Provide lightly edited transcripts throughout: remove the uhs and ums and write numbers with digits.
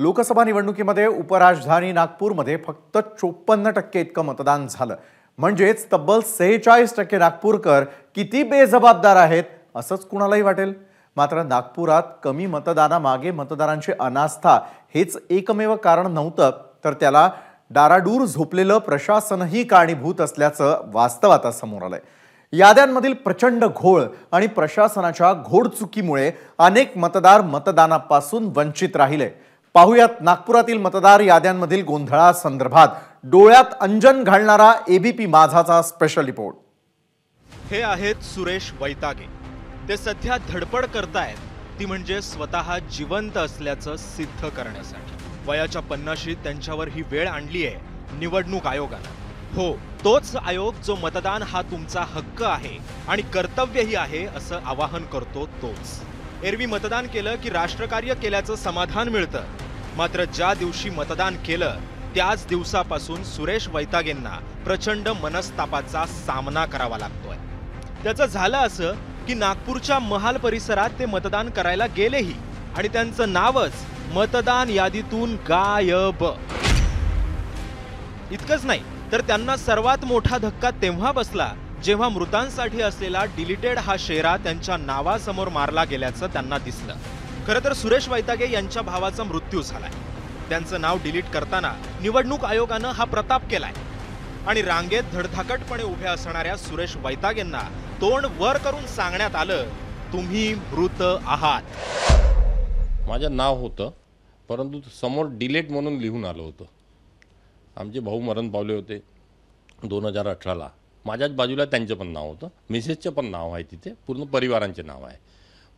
लोकसभा निवडणुकीमध्ये उपराजधानी नागपूरमध्ये फक्त 54% इतकं मतदान झालं. म्हणजेच तब्बल 46% नागपूरकर किती बेजबाबदार आहेत असंच कुणालाही वाटेल. मात्र नागपुरात कमी मतदानामागे मतदारांची अनास्था हेच एकमेव कारण नव्हतं, तर त्याला डाराडूर झोपलेलं प्रशासनही कारणीभूत असल्याचं वास्तव आता समोर आलंय. याद्यांमधील प्रचंड घोळ आणि प्रशासनाच्या घोडचुकीमुळे अनेक मतदार मतदानापासून वंचित राहिले. पाहुयात नागपुरातील मतदार याद्यांमधील गोंधळासंदर्भात डोळ्यात अंजन घालणारा एबीपी माझाचा स्पेशल रिपोर्ट. हे आहेत सुरेश वैतागे. ते सध्या धडपड करतायत ती म्हणजे स्वतः जिवंत असल्याचं सिद्ध करण्यासाठी. वयाच्या 50शीत त्यांच्यावर ही वेळ आणली आहे निवडणूक आयोगानं. हो, तोच आयोग जो मतदान हा तुमचा हक्क आहे आणि कर्तव्यही आहे असं आवाहन करतो तोच. एरवी मतदान केलं की राष्ट्रकार्य केल्याचं समाधान मिळतं. मात्र ज्या दिवशी मतदान केलं त्याच दिवसापासून सुरेश वैतागेंना प्रचंड मनस्तापाचा सामना करावा लागतोय. त्याचं झालं असं की नागपूरच्या महाल परिसरात ते मतदान करायला गेलेही आणि त्यांचं नावच मतदान यादीतून गायब. इतकंच नाही तर त्यांना सर्वात मोठा धक्का तेव्हा बसला जेव्हा मृतांसाठी असलेला डिलीटेड हा शेरा त्यांच्या नावासमोर मारला गेल्याचं त्यांना दिसलं. खरं तर सुरेश वैतागे यांच्या भावाचा मृत्यू झालाय. त्यांचं नाव डिलीट करताना निवडणूक आयोगानं हा प्रताप केलाय आणि रांगेत धडधाकटपणे उभे असणाऱ्या सुरेश वैतागेंना तोंड वर करून सांगण्यात आलं, तुम्ही मृत आहात. माझं नाव होतं परंतु समोर डिलीट म्हणून लिहून आलं होतं. आमचे भाऊ मरण पावले होते 2018ला. माझ्याच बाजूला त्यांचं पण नाव होतं, मिसेसचं पण नाव आहे, तिथे पूर्ण परिवारांचे नाव आहे.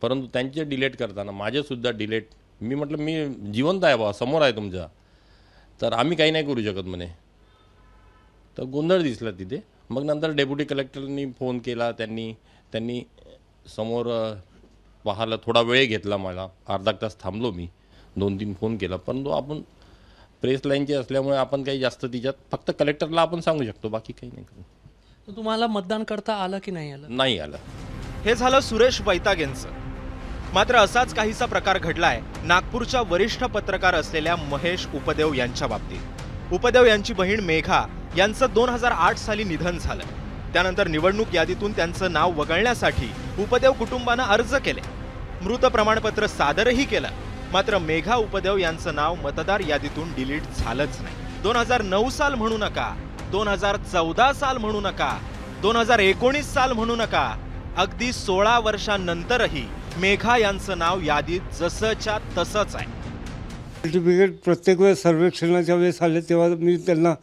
परंतु त्यांचे डिलीट करताना माझेसुद्धा डिलीट. मी म्हटलं मी जिवंत आहे बा, समोर आहे तुमच्या, तर आम्ही काही नाही करू शकत म्हणे. तर गोंधळ दिसला तिथे. मग नंतर डेप्युटी कलेक्टरनी फोन केला. त्यांनी समोर पाहायला थोडा वेळ घेतला. मला अर्धा तास थांबलो मी. 2-3 फोन केला. परंतु आपण प्रेस लाईनचे असल्यामुळे आपण काही जास्त तिच्यात फक्त कलेक्टरला आपण सांगू शकतो, बाकी काही नाही करू. तर तुम्हाला मतदान करता आलं की नाही आलं? नाही आलं. हे झालं सुरेश वैतागेंचं. मात्र असाच काहीसा प्रकार घडलाय नागपूरच्या वरिष्ठ पत्रकार असलेल्या महेश उपदेव यांच्या बाबतीत. उपदेव यांची बहीण मेघा यांचं 2008 साली निधन झालं. त्यानंतर निवडणूक यादीतून त्यांचं नाव वगळण्यासाठी उपदेव कुटुंबानं अर्ज केले. मृत प्रमाणपत्र सादरही केलं. मात्र मेघा उपदेव यांचं नाव मतदार यादीतून डिलीट झालंच नाही. 2009 साल म्हणू नका, 2014 साल म्हणू नका, 2019 साल म्हणू नका, अगदी 16 वर्षांनंतरही मेघा यांचं नाव यादीत जसंच्या तसंच आहे. सर्टिफिकेट प्रत्येक वेळेस सर्वेक्षणाच्या वेळेस आले तेव्हा मी त्यांना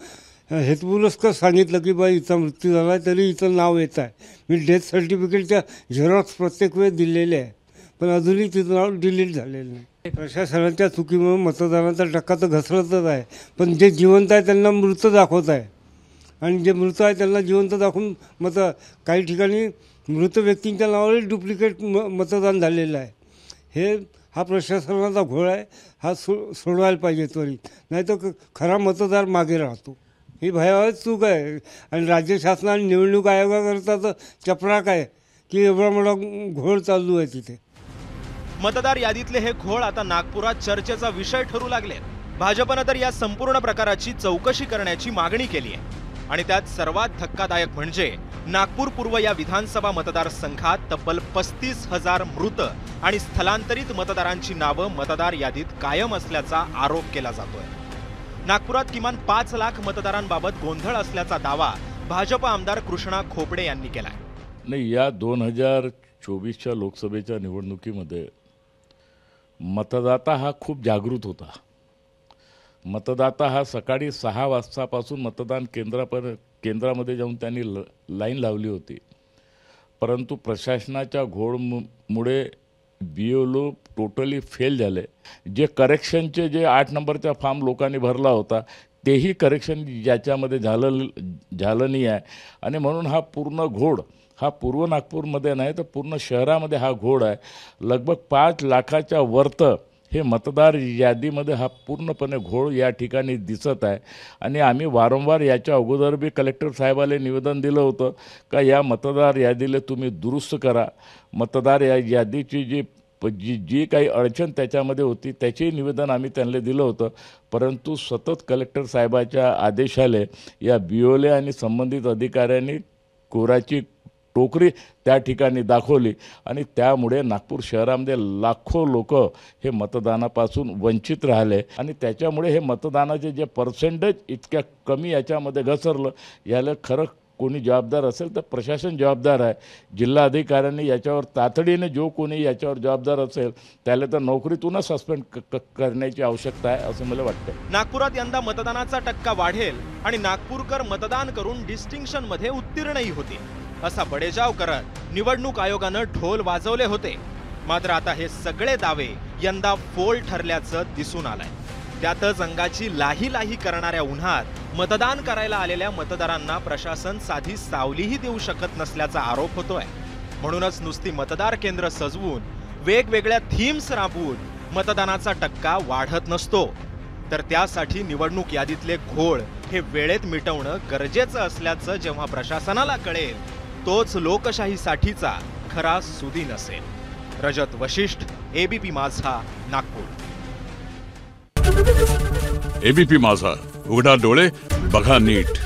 हेतुपुरस्कर सांगितलं की बा इथं मृत्यू झाला आहे तरी इथं नाव येत आहे. मी डेथ सर्टिफिकेटच्या झेरॉक्स प्रत्येक वेळेस दिलेले आहे, पण अजूनही तिथं नाव डिलीट झालेलं नाही. प्रशासनाच्या चुकीमुळे मतदानाचा टक्का तर घसरतच आहे, पण जे जिवंत आहे त्यांना मृत दाखवत आहे आणि जे मृत आहे त्यांना जिवंत दाखवून काही ठिकाणी मृत व्यक्तींच्या नावावर डुप्लिकेट मतदान झालेलं आहे. हा प्रशासनाचा घोळ आहे. हा सोडवायला पाहिजे त्वरित, नाही तर खरा मतदार मागे राहतो. ही भयावह चूक आहे आणि राज्य शासनाने निवडणूक आयोगाकरता तर चपराक आहे की एवढा मोठा घोळ चालू आहे तिथे. मतदार यादीतले हे घोळ आता नागपुरात चर्चेचा विषय ठरू लागले. भाजपनं तर या संपूर्ण प्रकाराची चौकशी करण्याची मागणी केली आहे. आणि त्यात सर्वात धक्कादायक म्हणजे नागपूर पूर्व या विधानसभा मतदारसंघात तब्बल 35,000 मृत आणि स्थलांतरित मतदारांची नावं मतदार यादीत कायम असल्याचा आरोप केला जातोय. नागपुरात किमान 5 लाख मतदारांबाबत गोंधळ असल्याचा दावा भाजप आमदार कृष्णा खोपडे यांनी केलाय. नाही, या 2024च्या लोकसभेच्या निवडणुकीमध्ये मतदाता हा खूप जागृत होता. मतदाता हा सकाळी 6 वाजतापासून मतदान केंद्रामध्ये जाऊन त्यांनी लाईन लावली होती. परंतु प्रशासनाच्या घोळमुळे BLO टोटली फेल झाले. जे करेक्शनचे जे 8 नंबरचा फॉर्म लोकांनी भरला होता तेही करेक्शन ज्याच्यामध्ये झालं नाही आहे. आणि म्हणून हा पूर्ण घोळ हा पूर्व नागपूरमध्ये नाही तर पूर्ण शहरामध्ये हा घोळ आहे. लगभग 5 लाखाच्या वरत हे मतदार यादीमध्ये हा पूर्णपणे घोळ या ठिकाणी दिसत आहे. आणि आम्ही वारंवार याच्या अगोदर बी कलेक्टर साहेबाला निवेदन दिलं होतं का या मतदार यादीला तुम्ही दुरुस्त करा. मतदार यादीची जी जी काही अडचण त्याच्यामध्ये होती त्याचेही निवेदन आम्ही त्यांना दिलं होतं, परंतु सतत कलेक्टर साहेबाच्या आदेशाले या बिओले आणि संबंधित अधिकाऱ्यांनी कोराची टोकरी त्या ठिकाणी दाखवली आणि त्यामुळे नागपूर शहरामध्ये लाखो लोक हे मतदानापासून वंचित राहिले आणि त्याच्यामुळे हे मतदानाचे जे पर्सेंटेज इतक्या कमी याच्यामध्ये घसरलं, याला खरं कोणी जबाबदार असेल तर प्रशासन जबाबदार आहे. जिल्हाधिकाऱ्यांनी याच्यावर तातडीने जो कोणी याच्यावर जबाबदार असेल त्याला तर नोकरीतूनच सस्पेंड करण्याची आवश्यकता आहे असं मला वाटतं. नागपुरात यंदा मतदानाचा टक्का वाढेल आणि नागपूरकर मतदान करून डिस्टिंक्शन मध्ये उत्तीर्णही होतील असा बडेजाव करत निवडणूक आयोगानं ढोल वाजवले होते. मात्र आता हे सगळे दावे यंदा फोल ठरल्याचं दिसून आलंय. त्यातच अंगाची लाही लाही करणाऱ्या उन्हात मतदान करायला आलेल्या मतदारांना प्रशासन साधी सावलीही देऊ शकत नसल्याचा आरोप होतोय. म्हणूनच नुसती मतदार केंद्र सजवून वेगवेगळ्या थीम्स राबवून मतदानाचा टक्का वाढत नसतो, तर त्यासाठी निवडणूक यादीतले घोळ हे वेळेत मिटवणं गरजेचं असल्याचं जेव्हा प्रशासनाला कळेल, तोच लोकशाहीसाठीचा खरा सुदिन असेल. रजत वशिष्ठ, एबीपी माझा, नागपूर. एबीपी माझा, उघडा डोळे बघा नीट.